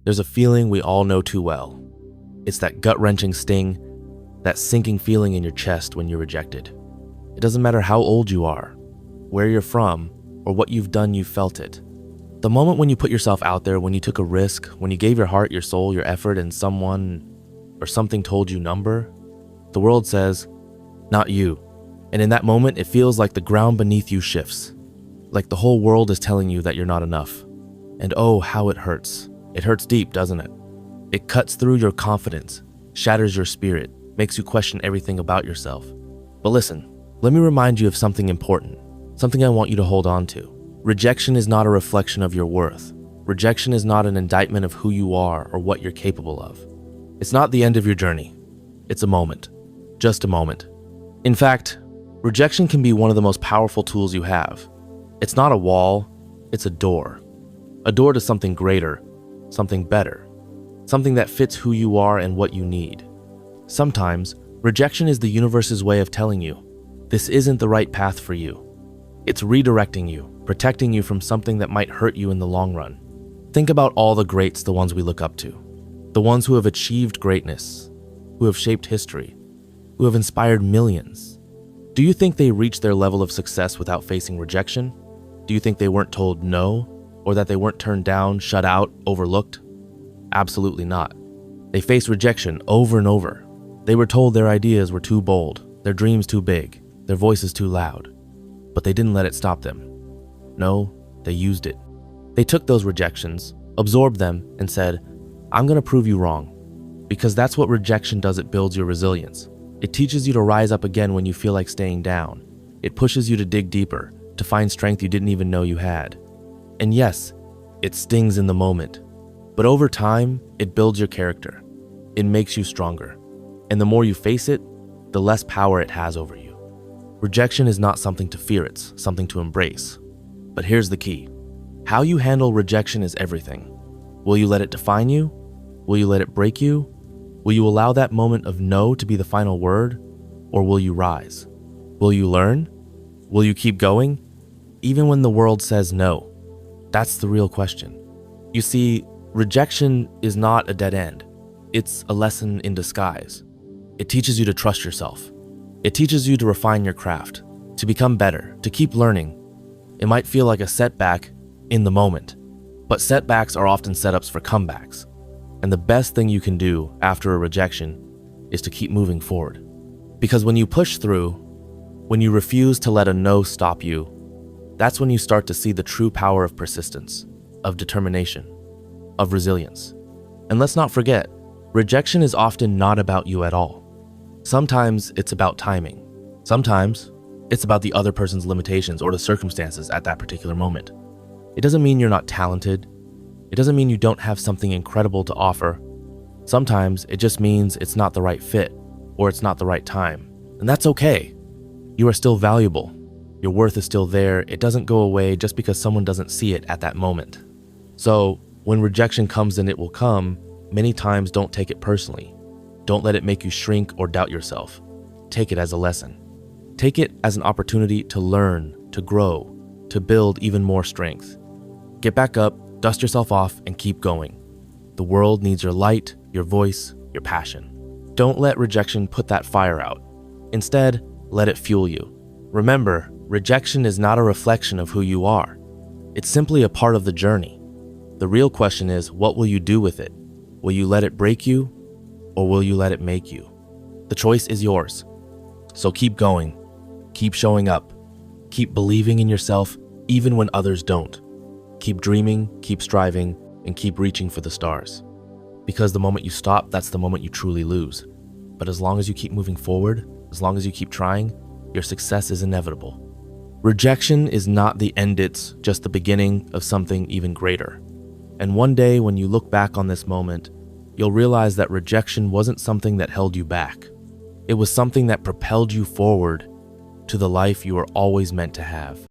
There's a feeling we all know too well. It's that gut-wrenching sting, that sinking feeling in your chest when you're rejected. It doesn't matter how old you are, where you're from, or what you've done, you felt it. The moment when you put yourself out there, when you took a risk, when you gave your heart, your soul, your effort, and someone or something told you number, the world says, not you. And in that moment, it feels like the ground beneath you shifts, like the whole world is telling you that you're not enough. And oh, how it hurts. It hurts deep, doesn't it? It cuts through your confidence, shatters your spirit, makes you question everything about yourself. But listen, let me remind you of something important, something I want you to hold on to. Rejection is not a reflection of your worth. Rejection is not an indictment of who you are or what you're capable of. It's not the end of your journey. It's a moment, just a moment. In fact, rejection can be one of the most powerful tools you have. It's not a wall, it's a door to something greater, something better, something that fits who you are and what you need. Sometimes, rejection is the universe's way of telling you, this isn't the right path for you. It's redirecting you, protecting you from something that might hurt you in the long run. Think about all the greats, the ones we look up to, the ones who have achieved greatness, who have shaped history, who have inspired millions. Do you think they reached their level of success without facing rejection? Do you think they weren't told no, or that they weren't turned down, shut out, overlooked? Absolutely not. They faced rejection over and over. They were told their ideas were too bold, their dreams too big, their voices too loud. But they didn't let it stop them. No, they used it. They took those rejections, absorbed them, and said, I'm going to prove you wrong. Because that's what rejection does. It builds your resilience. It teaches you to rise up again when you feel like staying down. It pushes you to dig deeper, to find strength you didn't even know you had. And yes, it stings in the moment. But over time, it builds your character. It makes you stronger. And the more you face it, the less power it has over you. Rejection is not something to fear, it's something to embrace. But here's the key. How you handle rejection is everything. Will you let it define you? Will you let it break you? Will you allow that moment of no to be the final word? Or will you rise? Will you learn? Will you keep going? Even when the world says no? That's the real question. You see, rejection is not a dead end. It's a lesson in disguise. It teaches you to trust yourself. It teaches you to refine your craft, to become better, to keep learning. It might feel like a setback in the moment, but setbacks are often setups for comebacks. And the best thing you can do after a rejection is to keep moving forward. Because when you push through, when you refuse to let a no stop you, that's when you start to see the true power of persistence, of determination, of resilience. And let's not forget, rejection is often not about you at all. Sometimes it's about timing. Sometimes it's about the other person's limitations or the circumstances at that particular moment. It doesn't mean you're not talented. It doesn't mean you don't have something incredible to offer. Sometimes it just means it's not the right fit or it's not the right time. And that's okay. You are still valuable. Your worth is still there. It doesn't go away just because someone doesn't see it at that moment. So when rejection comes, and it will come, many times don't take it personally. Don't let it make you shrink or doubt yourself. Take it as a lesson. Take it as an opportunity to learn, to grow, to build even more strength. Get back up, dust yourself off, and keep going. The world needs your light, your voice, your passion. Don't let rejection put that fire out. Instead, let it fuel you. Remember, rejection is not a reflection of who you are. It's simply a part of the journey. The real question is, what will you do with it? Will you let it break you, or will you let it make you? The choice is yours. So keep going, keep showing up, keep believing in yourself even when others don't. Keep dreaming, keep striving, and keep reaching for the stars. Because the moment you stop, that's the moment you truly lose. But as long as you keep moving forward, as long as you keep trying, your success is inevitable. Rejection is not the end, it's just the beginning of something even greater. And one day when you look back on this moment, you'll realize that rejection wasn't something that held you back. It was something that propelled you forward to the life you were always meant to have.